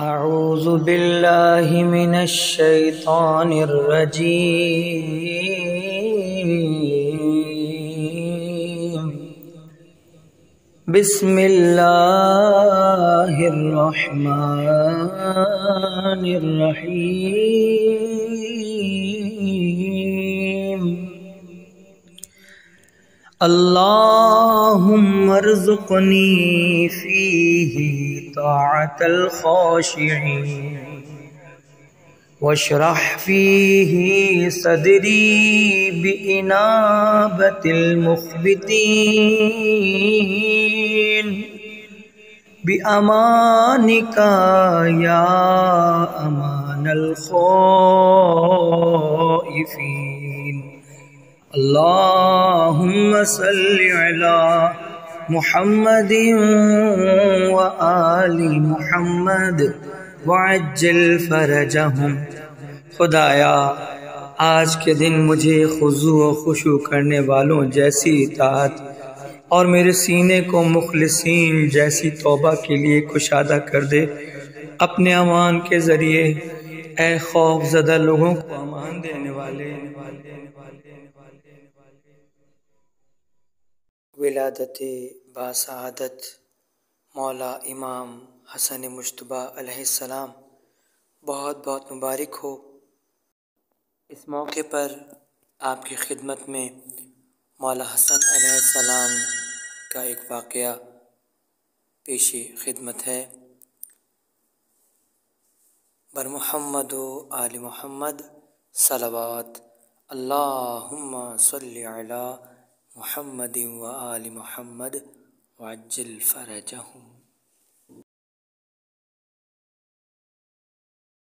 أعوذ بالله من الشيطان الرجيم بسم الله الرحمن الرحيم اللهم ارزقني فيه طاعة الخاشعين واشرح فيه صدري بإنابة المخبتين بأمانك يا أمان الخائفين اللهم صل على محمد وآل محمد وعجل فرجهم۔ خدایا آج کے دن مجھے خضوع و خشوع کرنے والوں جیسی اطاعت اور میرے سینے کو مخلصین جیسی توبہ کے لیے کشادہ کر دے۔ اپنے امان کے ذریعے اے خوف زدہ لوگوں کو امان دینے والے۔ ولادت باسعادت مولا امام حسن مجتبی علیہ السلام بہت بہت مبارک ہو۔ اس موقع پر آپ کی خدمت میں مولا حسن علیہ السلام کا ایک واقعہ پیش خدمت ہے۔ بر محمد و آل محمد صلوات، اللہم صلی علی محمد و آل محمد وعجل فرجہم۔